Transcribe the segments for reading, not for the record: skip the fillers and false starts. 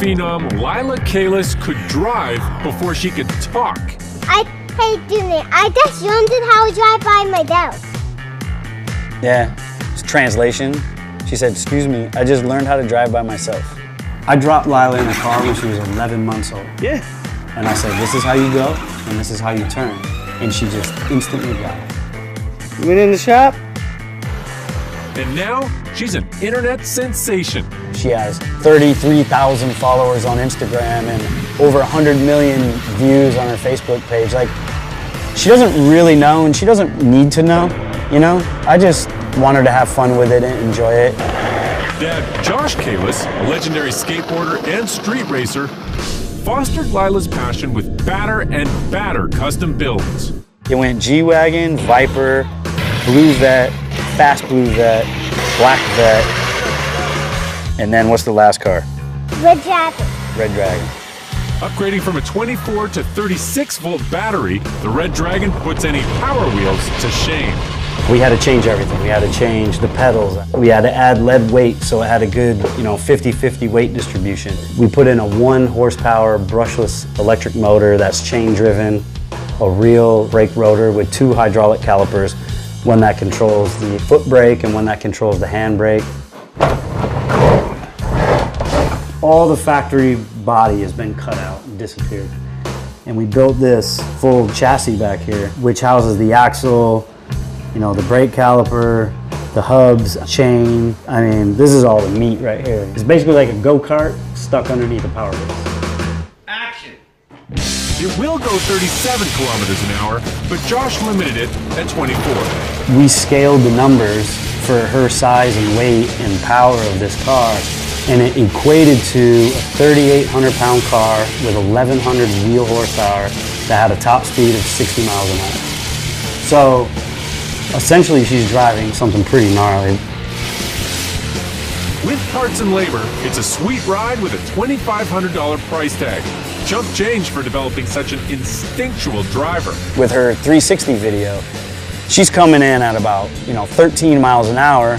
phenom Lila Kalis could drive before she could talk. Hey, Junior, I just learned how to drive by myself. Yeah, it's translation. She said, excuse me, I just learned how to drive by myself. I dropped Lila in the car when she was 11 months old. Yeah. And I said, this is how you go, and this is how you turn. And she just instantly got it. You went in the shop? And now, she's an internet sensation. She has 33,000 followers on Instagram and over 100 million views on her Facebook page. Like, she doesn't really know, and she doesn't need to know, you know? I just want her to have fun with it and enjoy it. Dad Josh Kalis, a legendary skateboarder and street racer, fostered Lila's passion with badder and badder custom builds. It went G-Wagon, Viper, Blue Vet, Fast Blue Vet, Black Vet, and then what's the last car? Red Dragon. Red Dragon. Upgrading from a 24 to 36 volt battery, the Red Dragon puts any Power Wheels to shame. We had to change everything. We had to change the pedals. We had to add lead weight so it had a good, 50-50 weight distribution. We put in a 1 horsepower brushless electric motor that's chain driven, a real brake rotor with 2 hydraulic calipers, one that controls the foot brake and one that controls the hand brake. All the factory body has been cut out and disappeared. And we built this full chassis back here, which houses the axle, the brake caliper, the hubs, chain. I mean, this is all the meat right here. It's basically like a go-kart stuck underneath a power base. Action! It will go 37 kilometers an hour, but Josh limited it at 24. We scaled the numbers for her size and weight and power of this car, and it equated to a 3,800 pound car with 1,100 wheel horsepower that had a top speed of 60 miles an hour. So essentially she's driving something pretty gnarly. With parts and labor, it's a sweet ride with a $2,500 price tag. Chump change for developing such an instinctual driver. With her 360 video, she's coming in at about 13 miles an hour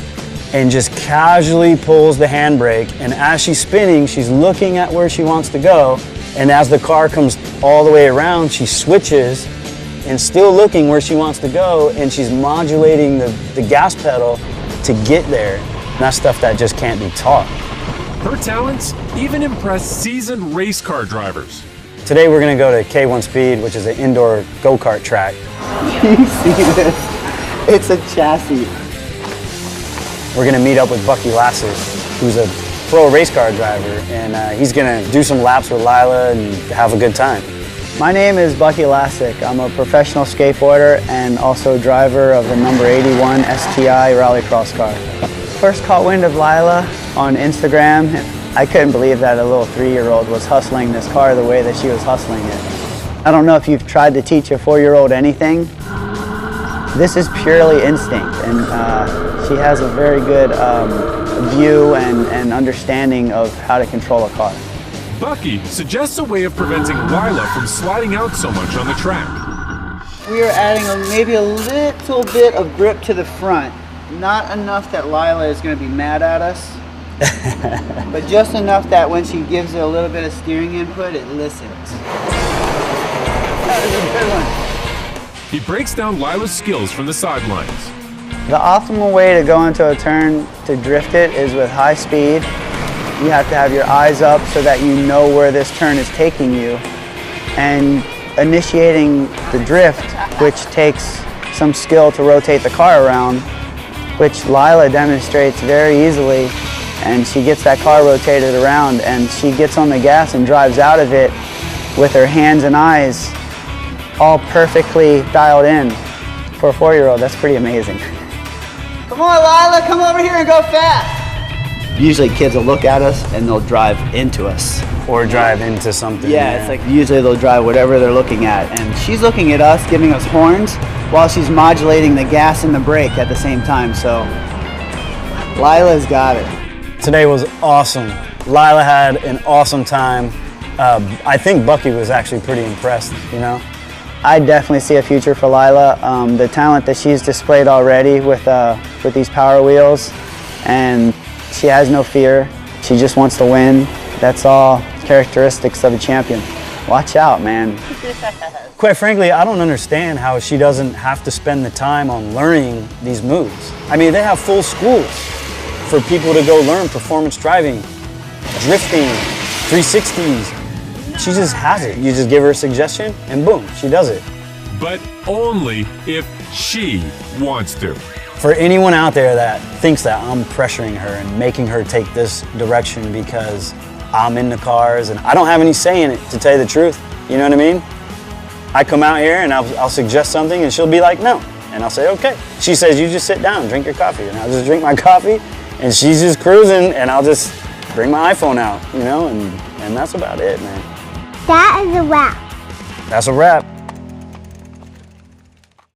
and just casually pulls the handbrake, and as she's spinning, she's looking at where she wants to go, and as the car comes all the way around, she switches and still looking where she wants to go, and she's modulating the gas pedal to get there. And that's stuff that just can't be taught. Her talents even impress seasoned race car drivers. Today we're gonna go to K1 Speed, which is an indoor go-kart track. You see this? It's a chassis. We're gonna meet up with Bucky Lasek, who's a pro race car driver, and he's gonna do some laps with Lila and have a good time. My name is Bucky Lasek. I'm a professional skateboarder and also driver of the number 81 STI Rallycross car. First caught wind of Lila on Instagram. I couldn't believe that a little 3-year-old was hustling this car the way that she was hustling it. I don't know if you've tried to teach a 4-year-old anything. This is purely instinct, and she has a very good view and understanding of how to control a car. Bucky suggests a way of preventing Lila from sliding out so much on the track. We are adding maybe a little bit of grip to the front. Not enough that Lila is going to be mad at us, but just enough that when she gives it a little bit of steering input, it listens. That was a good one. He breaks down Lila's skills from the sidelines. The optimal way to go into a turn to drift it is with high speed. You have to have your eyes up so that you know where this turn is taking you. And initiating the drift, which takes some skill to rotate the car around, which Lila demonstrates very easily. And she gets that car rotated around, and she gets on the gas and drives out of it with her hands and eyes all perfectly dialed in. For a 4-year-old, that's pretty amazing. Come on, Lila, come over here and go fast. Usually kids will look at us and they'll drive into us. Or drive into something. Yeah, it's like usually they'll drive whatever they're looking at. And she's looking at us, giving us horns, while she's modulating the gas and the brake at the same time. So Lila's got it. Today was awesome. Lila had an awesome time. I think Bucky was actually pretty impressed, I definitely see a future for Lila. The talent that she's displayed already with these Power Wheels, and she has no fear. She just wants to win. That's all characteristics of a champion. Watch out, man. Quite frankly, I don't understand how she doesn't have to spend the time on learning these moves. I mean, they have full schools for people to go learn performance driving, drifting, 360s. She just has it. You just give her a suggestion and boom, she does it. But only if she wants to. For anyone out there that thinks that I'm pressuring her and making her take this direction because I'm in the cars and I don't have any say in it, to tell you the truth, you know what I mean? I come out here and I'll suggest something and she'll be like, no. And I'll say, okay. She says, you just sit down, drink your coffee. And I'll just drink my coffee and she's just cruising and I'll just bring my iPhone out, you know, and that's about it, man. That is a wrap. That's a wrap.